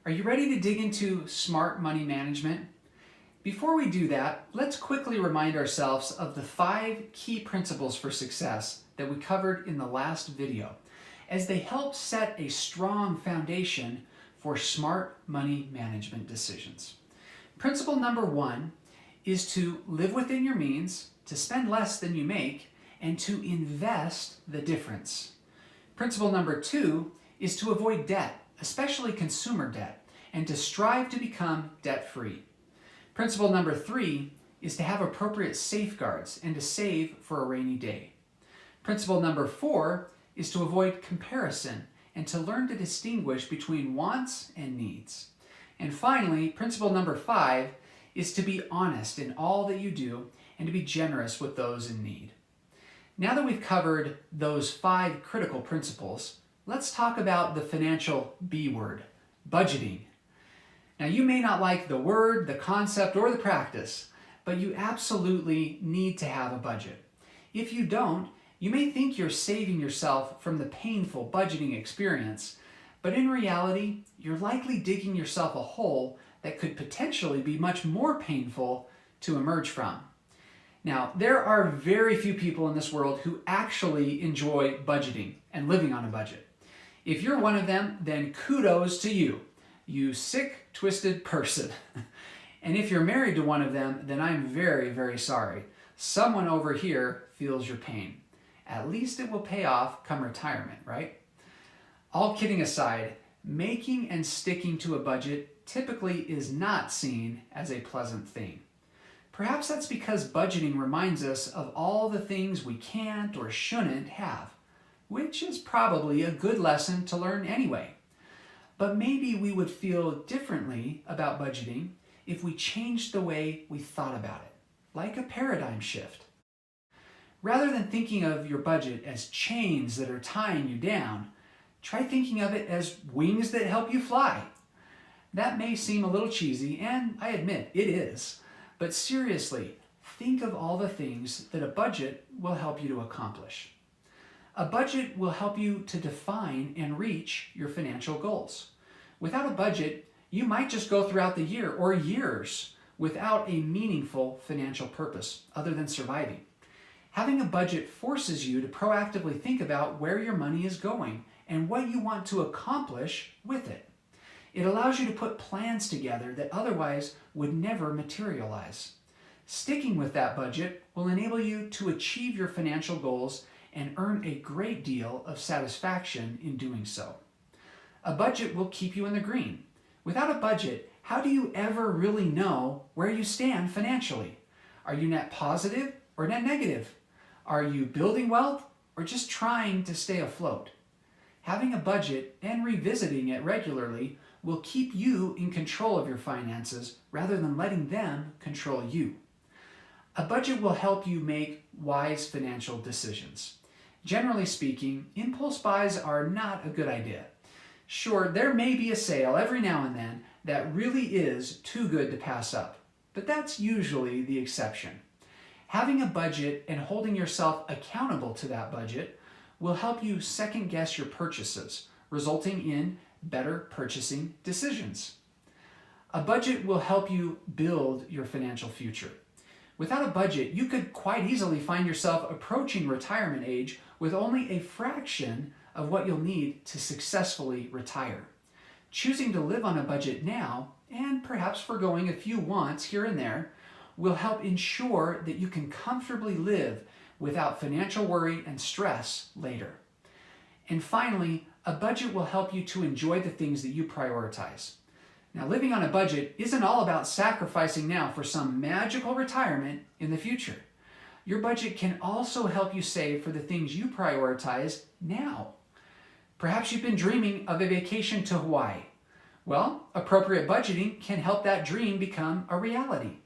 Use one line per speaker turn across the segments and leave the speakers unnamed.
Are you ready to dig into smart money management? Before we do that, let's quickly remind ourselves of the 5 key principles for success that we covered in the last video, as they help set a strong foundation for smart money management decisions. Principle number 1 is to live within your means, to spend less than you make, and to invest the difference. Principle number 2 is to avoid debt, especially consumer debt, and to strive to become debt-free. Principle number 3 is to have appropriate safeguards and to save for a rainy day. Principle number 4 is to avoid comparison and to learn to distinguish between wants and needs. And finally, principle number 5 is to be honest in all that you do and to be generous with those in need. Now that we've covered those 5 critical principles, let's talk about the financial B word, budgeting. Now, you may not like the word, the concept, or the practice, but you absolutely need to have a budget. If you don't, you may think you're saving yourself from the painful budgeting experience, but in reality, you're likely digging yourself a hole that could potentially be much more painful to emerge from. Now, there are very few people in this world who actually enjoy budgeting and living on a budget. If you're one of them, then kudos to you, you sick, twisted person. And if you're married to one of them, then I'm very, very sorry. Someone over here feels your pain. At least it will pay off come retirement, right? All kidding aside, making and sticking to a budget typically is not seen as a pleasant thing. Perhaps that's because budgeting reminds us of all the things we can't or shouldn't have, which is probably a good lesson to learn anyway. But maybe we would feel differently about budgeting if we changed the way we thought about it, like a paradigm shift. Rather than thinking of your budget as chains that are tying you down, try thinking of it as wings that help you fly. That may seem a little cheesy, and I admit it is. But seriously, think of all the things that a budget will help you to accomplish. A budget will help you to define and reach your financial goals. Without a budget, you might just go throughout the year or years without a meaningful financial purpose other than surviving. Having a budget forces you to proactively think about where your money is going and what you want to accomplish with it. It allows you to put plans together that otherwise would never materialize. Sticking with that budget will enable you to achieve your financial goals and earn a great deal of satisfaction in doing so. A budget will keep you in the green. Without a budget, how do you ever really know where you stand financially? Are you net positive or net negative? Are you building wealth or just trying to stay afloat? Having a budget and revisiting it regularly will keep you in control of your finances rather than letting them control you. A budget will help you make wise financial decisions. Generally speaking, impulse buys are not a good idea. Sure, there may be a sale every now and then that really is too good to pass up, but that's usually the exception. Having a budget and holding yourself accountable to that budget will help you second guess your purchases, resulting in better purchasing decisions. A budget will help you build your financial future. Without a budget, you could quite easily find yourself approaching retirement age with only a fraction of what you'll need to successfully retire. Choosing to live on a budget now, and perhaps foregoing a few wants here and there, will help ensure that you can comfortably live without financial worry and stress later. And finally, a budget will help you to enjoy the things that you prioritize. Now, living on a budget isn't all about sacrificing now for some magical retirement in the future. Your budget can also help you save for the things you prioritize now. Perhaps you've been dreaming of a vacation to Hawaii. Well, appropriate budgeting can help that dream become a reality.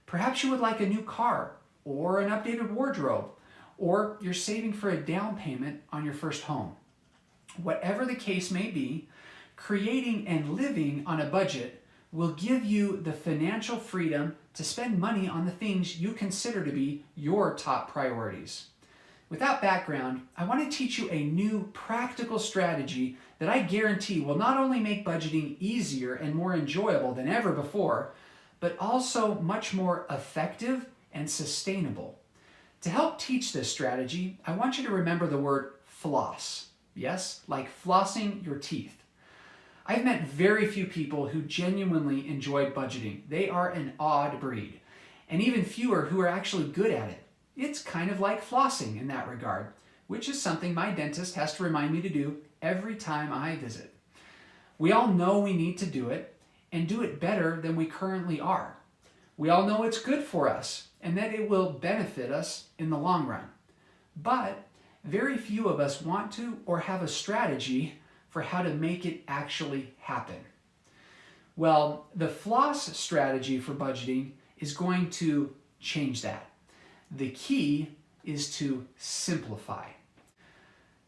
Perhaps you would like a new car or an updated wardrobe, or you're saving for a down payment on your first home. Whatever the case may be, creating and living on a budget will give you the financial freedom to spend money on the things you consider to be your top priorities. With that background, I want to teach you a new practical strategy that I guarantee will not only make budgeting easier and more enjoyable than ever before, but also much more effective and sustainable. To help teach this strategy, I want you to remember the word floss. Yes, like flossing your teeth. I've met very few people who genuinely enjoy budgeting. They are an odd breed, and even fewer who are actually good at it. It's kind of like flossing in that regard, which is something my dentist has to remind me to do every time I visit. We all know we need to do it, and do it better than we currently are. We all know it's good for us, and that it will benefit us in the long run. But very few of us want to or have a strategy for how to make it actually happen. Well, the floss strategy for budgeting is going to change that. The key is to simplify.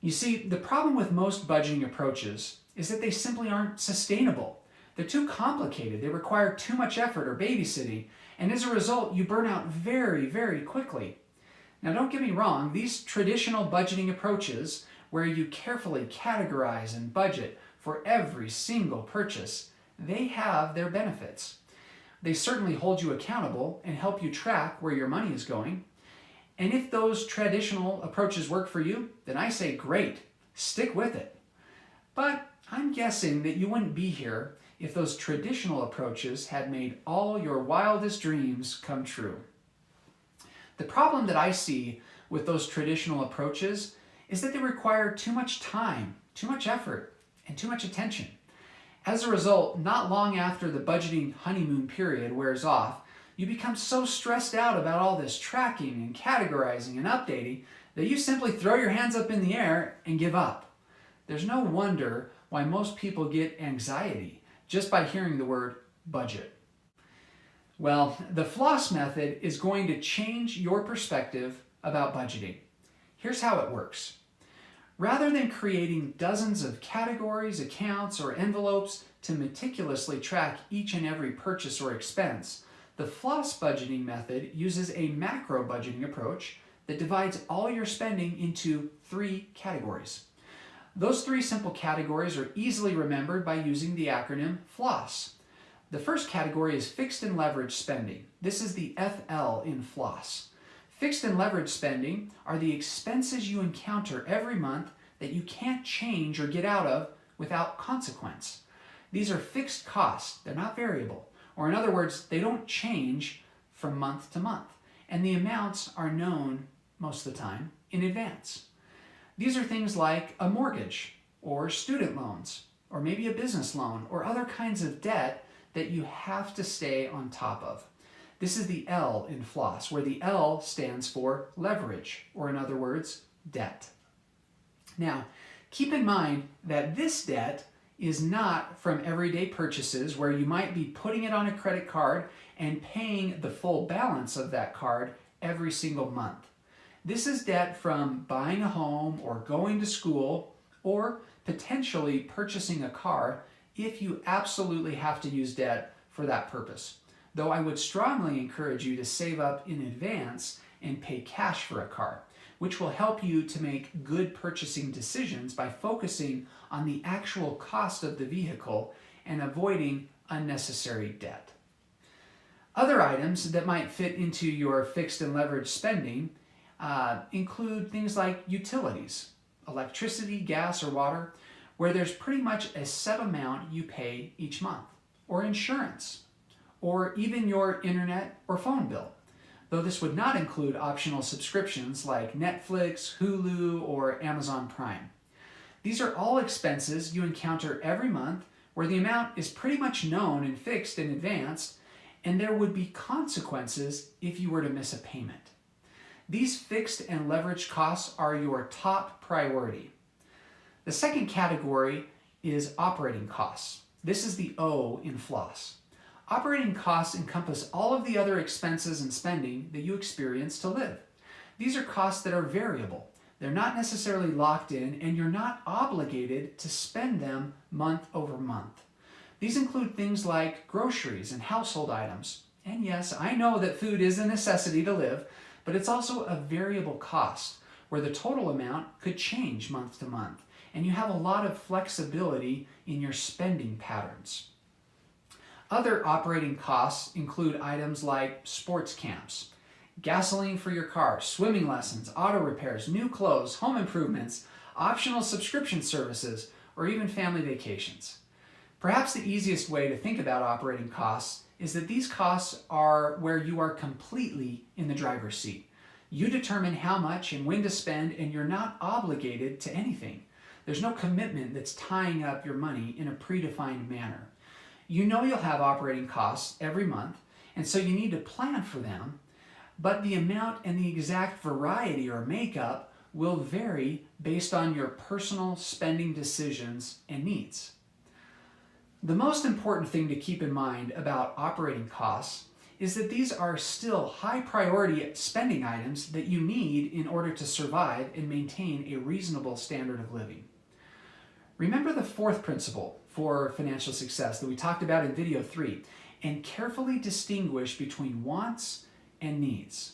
You see, the problem with most budgeting approaches is that they simply aren't sustainable. They're too complicated, they require too much effort or babysitting, and as a result, you burn out very, very quickly. Now, don't get me wrong, these traditional budgeting approaches, where you carefully categorize and budget for every single purchase, they have their benefits. They certainly hold you accountable and help you track where your money is going. And if those traditional approaches work for you, then I say great, stick with it. But I'm guessing that you wouldn't be here if those traditional approaches had made all your wildest dreams come true. The problem that I see with those traditional approaches is that they require too much time, too much effort, and too much attention. As a result, not long after the budgeting honeymoon period wears off, you become so stressed out about all this tracking and categorizing and updating that you simply throw your hands up in the air and give up. There's no wonder why most people get anxiety just by hearing the word budget. Well, the floss method is going to change your perspective about budgeting. Here's how it works. Rather than creating dozens of categories, accounts, or envelopes to meticulously track each and every purchase or expense, the floss budgeting method uses a macro budgeting approach that divides all your spending into 3 categories. Those 3 simple categories are easily remembered by using the acronym FLOSS. The first category is fixed and leveraged spending. This is the FL in FLOSS. Fixed and leveraged spending are the expenses you encounter every month that you can't change or get out of without consequence. These are fixed costs, they're not variable, or in other words, they don't change from month to month, and the amounts are known most of the time in advance. These are things like a mortgage, or student loans, or maybe a business loan, or other kinds of debt that you have to stay on top of. This is the L in FLOSS, where the L stands for leverage, or in other words, debt. Now, keep in mind that this debt is not from everyday purchases where you might be putting it on a credit card and paying the full balance of that card every single month. This is debt from buying a home or going to school or potentially purchasing a car if you absolutely have to use debt for that purpose. Though I would strongly encourage you to save up in advance and pay cash for a car, which will help you to make good purchasing decisions by focusing on the actual cost of the vehicle and avoiding unnecessary debt. Other items that might fit into your fixed and leveraged spending include things like utilities, electricity, gas, or water, where there's pretty much a set amount you pay each month, or insurance, or even your internet or phone bill, though this would not include optional subscriptions like Netflix, Hulu, or Amazon Prime. These are all expenses you encounter every month where the amount is pretty much known and fixed in advance, and there would be consequences if you were to miss a payment. These fixed and leveraged costs are your top priority. The second category is operating costs. This is the O in FLOSS. Operating costs encompass all of the other expenses and spending that you experience to live. These are costs that are variable. They're not necessarily locked in, and you're not obligated to spend them month over month. These include things like groceries and household items. And yes, I know that food is a necessity to live, but it's also a variable cost where the total amount could change month to month, and you have a lot of flexibility in your spending patterns. Other operating costs include items like sports camps, gasoline for your car, swimming lessons, auto repairs, new clothes, home improvements, optional subscription services, or even family vacations. Perhaps the easiest way to think about operating costs is that these costs are where you are completely in the driver's seat. You determine how much and when to spend, and you're not obligated to anything. There's no commitment that's tying up your money in a predefined manner. You know you'll have operating costs every month, and so you need to plan for them, but the amount and the exact variety or makeup will vary based on your personal spending decisions and needs. The most important thing to keep in mind about operating costs is that these are still high priority spending items that you need in order to survive and maintain a reasonable standard of living. Remember the fourth principle for financial success that we talked about in video 3, and carefully distinguish between wants and needs.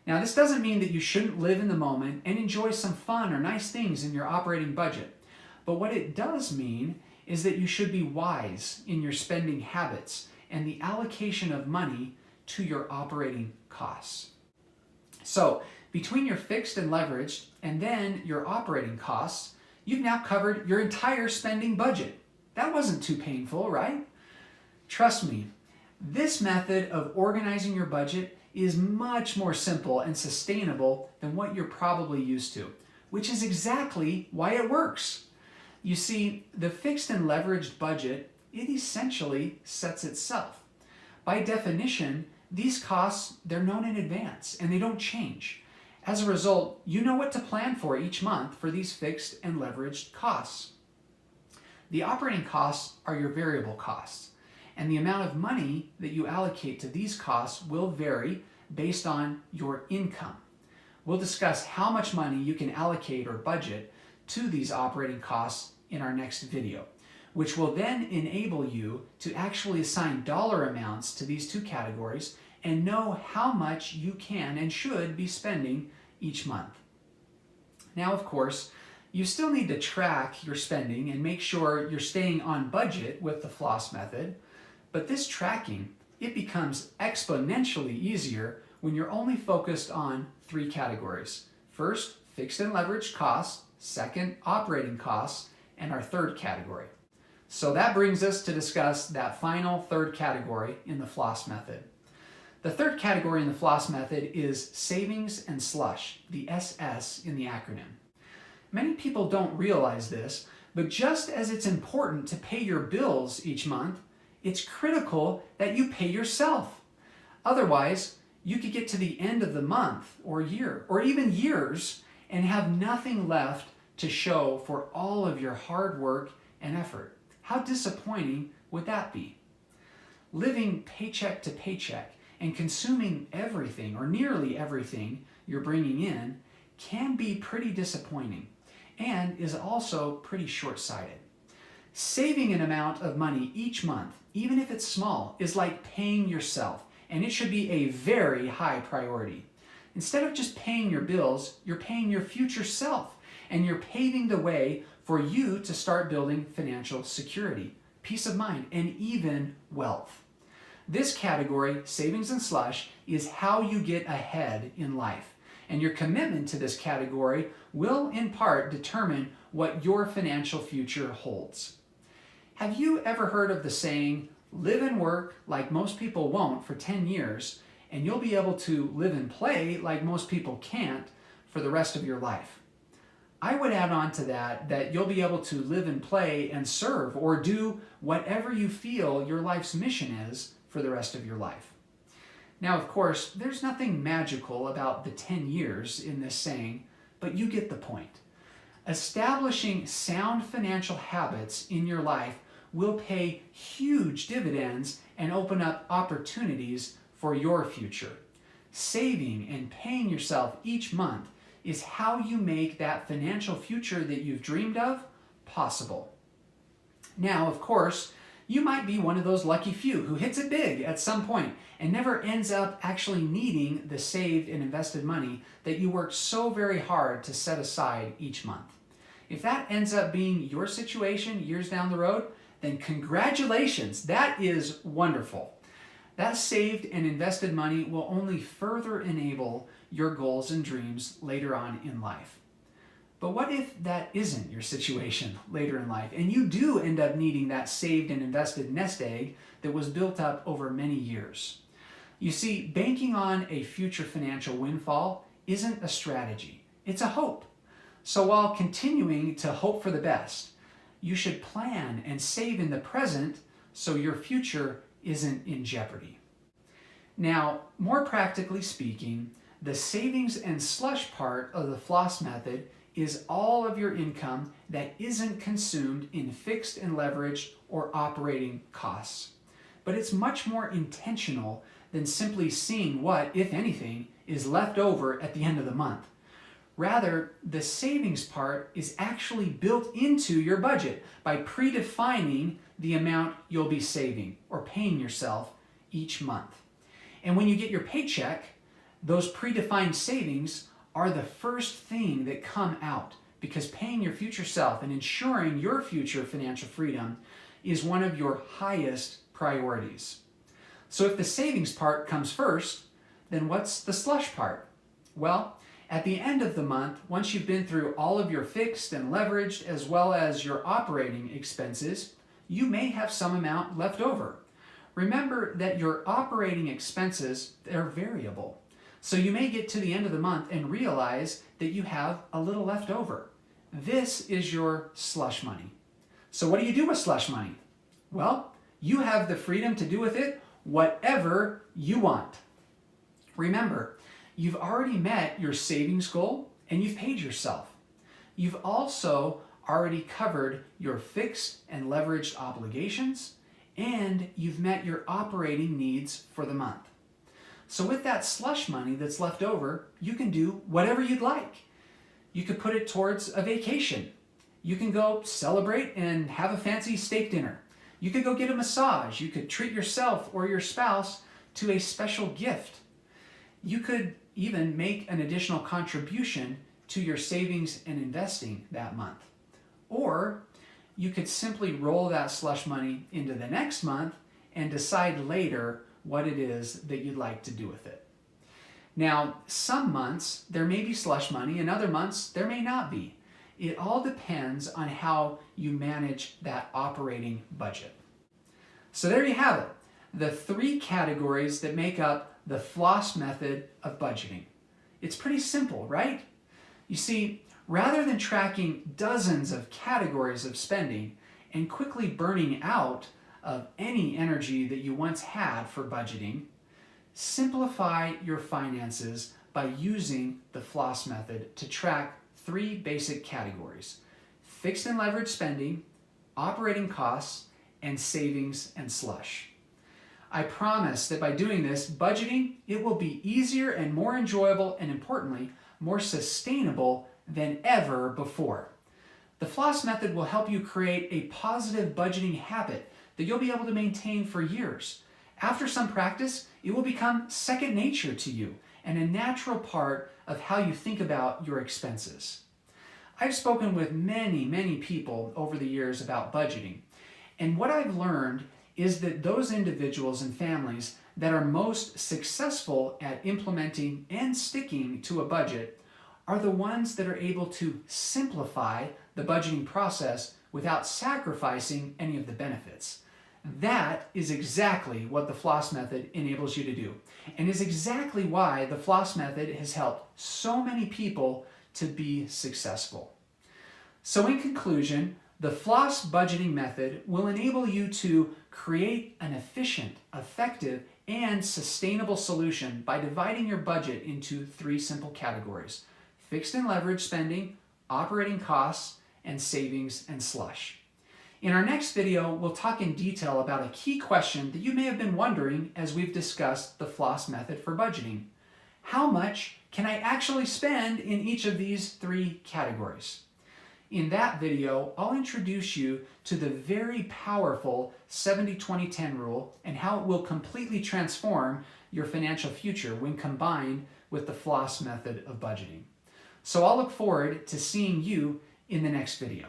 Now, this doesn't mean that you shouldn't live in the moment and enjoy some fun or nice things in your operating budget. But what it does mean is that you should be wise in your spending habits and the allocation of money to your operating costs. So, between your fixed and leveraged and then your operating costs, you've now covered your entire spending budget. That wasn't too painful, right? Trust me, this method of organizing your budget is much more simple and sustainable than what you're probably used to, which is exactly why it works. You see, the fixed and leveraged budget, it essentially sets itself. By definition, these costs, they're known in advance and they don't change. As a result, you know what to plan for each month for these fixed and leveraged costs. The operating costs are your variable costs, and the amount of money that you allocate to these costs will vary based on your income. We'll discuss how much money you can allocate or budget to these operating costs in our next video, which will then enable you to actually assign dollar amounts to these two categories and know how much you can and should be spending each month. Now, of course, you still need to track your spending and make sure you're staying on budget with the floss method, but this tracking, it becomes exponentially easier when you're only focused on three categories. First, fixed and leveraged costs. Second, operating costs. And our third category. So that brings us to discuss that final third category in the floss method. The third category in the floss method is savings and slush, the SS in the acronym. Many people don't realize this, but just as it's important to pay your bills each month, it's critical that you pay yourself. Otherwise, you could get to the end of the month or year or even years and have nothing left to show for all of your hard work and effort. How disappointing would that be? Living paycheck to paycheck and consuming everything or nearly everything you're bringing in can be pretty disappointing and is also pretty short-sighted. Saving an amount of money each month, even if it's small, is like paying yourself, and it should be a very high priority. Instead of just paying your bills, you're paying your future self, and you're paving the way for you to start building financial security, peace of mind, and even wealth. This category, savings and slush, is how you get ahead in life. And your commitment to this category will in part determine what your financial future holds. Have you ever heard of the saying, live and work like most people won't for 10 years, and you'll be able to live and play like most people can't for the rest of your life? I would add on to that you'll be able to live and play and serve or do whatever you feel your life's mission is for the rest of your life. Now, of course, there's nothing magical about the 10 years in this saying, but you get the point. Establishing sound financial habits in your life will pay huge dividends and open up opportunities for your future. Saving and paying yourself each month is how you make that financial future that you've dreamed of possible. Now, of course, You might be one of those lucky few who hits it big at some point and never ends up actually needing the saved and invested money that you worked so very hard to set aside each month. If that ends up being your situation years down the road, then congratulations, that is wonderful. That saved and invested money will only further enable your goals and dreams later on in life. But what if that isn't your situation later in life and you do end up needing that saved and invested nest egg that was built up over many years? You see, banking on a future financial windfall isn't a strategy, it's a hope. So while continuing to hope for the best, you should plan and save in the present so your future isn't in jeopardy. Now, more practically speaking, the savings and slush part of the floss method is all of your income that isn't consumed in fixed and leveraged or operating costs. But it's much more intentional than simply seeing what, if anything, is left over at the end of the month. Rather, the savings part is actually built into your budget by predefining the amount you'll be saving or paying yourself each month. And when you get your paycheck, those predefined savings are the first thing that come out, because paying your future self and ensuring your future financial freedom is one of your highest priorities. So if the savings part comes first, then what's the slush part? Well, at the end of the month, once you've been through all of your fixed and leveraged as well as your operating expenses, you may have some amount left over. Remember that your operating expenses, they're variable. So you may get to the end of the month and realize that you have a little left over. This is your slush money. So what do you do with slush money? Well, you have the freedom to do with it whatever you want. Remember, you've already met your savings goal and you've paid yourself. You've also already covered your fixed and leveraged obligations, and you've met your operating needs for the month. So with that slush money that's left over, you can do whatever you'd like. You could put it towards a vacation. You can go celebrate and have a fancy steak dinner. You could go get a massage. You could treat yourself or your spouse to a special gift. You could even make an additional contribution to your savings and investing that month. Or you could simply roll that slush money into the next month and decide later what it is that you'd like to do with it. Now, some months there may be slush money, and other months there may not be. It all depends on how you manage that operating budget. So there you have it, the 3 categories that make up the floss method of budgeting. It's pretty simple, right? You see, rather than tracking dozens of categories of spending and quickly burning out of any energy that you once had for budgeting, simplify your finances by using the floss method to track 3 basic categories: fixed and leveraged spending, operating costs, and savings and slush. I promise that by doing this, budgeting, it will be easier and more enjoyable, and importantly, more sustainable than ever before. The floss method will help you create a positive budgeting habit that you'll be able to maintain for years. After some practice, it will become second nature to you and a natural part of how you think about your expenses. I've spoken with many people over the years about budgeting, and what I've learned is that those individuals and families that are most successful at implementing and sticking to a budget are the ones that are able to simplify the budgeting process without sacrificing any of the benefits. That is exactly what the floss method enables you to do, and is exactly why the floss method has helped so many people to be successful. So in conclusion, the floss budgeting method will enable you to create an efficient, effective, and sustainable solution by dividing your budget into 3 simple categories: fixed and leveraged spending, operating costs, and savings and slush. In our next video, we'll talk in detail about a key question that you may have been wondering as we've discussed the floss method for budgeting. How much can I actually spend in each of these 3 categories? In that video, I'll introduce you to the very powerful 70-20-10 rule and how it will completely transform your financial future when combined with the FLOSS method of budgeting. So I'll look forward to seeing you in the next video.